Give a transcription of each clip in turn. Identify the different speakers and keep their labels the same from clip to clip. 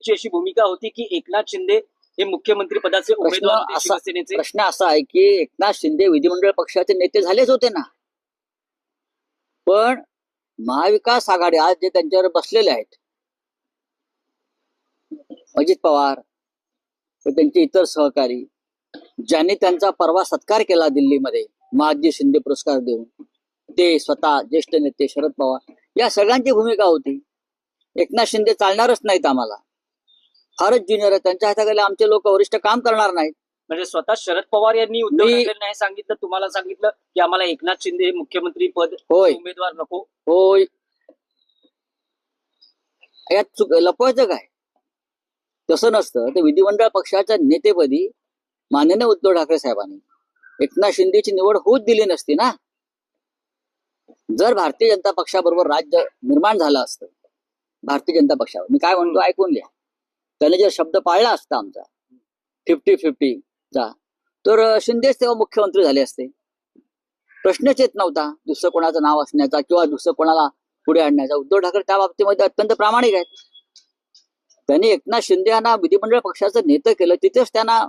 Speaker 1: ची अशी भूमिका होती की एकनाथ शिंदे हे मुख्यमंत्री पदाचे उमेदवार होते शिवसेनेचे.
Speaker 2: प्रश्न असा आहे की एकनाथ शिंदे विधिमंडळ पक्षाचे नेते झालेच होते ना, पण महाविकास आघाडी आज जे त्यांच्यावर बसलेले आहेत, अजित पवार व त्यांचे इतर सहकारी, ज्यांनी त्यांचा परवा सत्कार केला दिल्लीमध्ये महादजी शिंदे पुरस्कार देऊन, ते स्वतः ज्येष्ठ नेते शरद पवार, या सगळ्यांची भूमिका होती. एकनाथ शिंदे चालणारच नाहीत, आम्हाला फारच ज्युनियर आहे, त्यांच्या हाताखाली आमचे लोक वरिष्ठ काम करणार नाहीत.
Speaker 1: म्हणजे स्वतः शरद पवार यांनी उद्धव ठाकरेंना हे सांगितलं, तुम्हाला सांगितलं की आम्हाला एकनाथ शिंदे हे मुख्यमंत्री पद उमेदवार नको.
Speaker 2: होय, यात लपवायचं काय? तसं नसतं. ते विधिमंडळ पक्षाच्या नेतेपदी माननीय उद्धव ठाकरे साहेबांनी एकनाथ शिंदेची निवड होऊच दिली नसती ना. जर भारतीय जनता पक्षाबरोबर राज्य निर्माण झालं असतं, भारतीय जनता पक्षावर, मी काय म्हणतो ऐकून घ्या, त्याने जर शब्द पाळला असता आमचा 50-50 चा, तर शिंदेच तेव्हा मुख्यमंत्री झाले असते. प्रश्नच येत नव्हता दुसरं कोणाचं नाव असण्याचा किंवा दुसरं कोणाला पुढे आणण्याचा. उद्धव ठाकरे त्या बाबतीमध्ये अत्यंत प्रामाणिक आहेत. त्यांनी एकनाथ शिंदे यांना विधिमंडळ पक्षाचं नेतं केलं, तिथेच त्यांना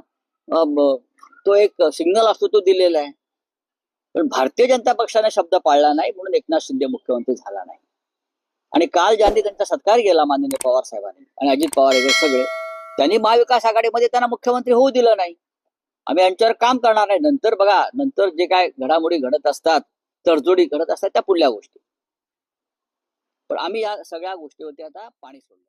Speaker 2: तो एक सिग्नल असतो तो दिलेला आहे. पण भारतीय जनता पक्षाने शब्द पाळला नाही म्हणून एकनाथ शिंदे मुख्यमंत्री झाला नाही. आणि काल ज्यांनी त्यांचा सत्कार केला माननीय पवार साहेबांनी आणि अजित पवार हे सगळे, त्यांनी महाविकास आघाडीमध्ये त्यांना मुख्यमंत्री होऊ दिलं नाही. आम्ही यांच्यावर काम करणार नाही. नंतर बघा, नंतर जे काय घडामोडी घडत असतात, तडजोडी घडत असतात, त्या पुढल्या गोष्टी. पण आम्ही या सगळ्या गोष्टीवरती आता पाणी सोडलं.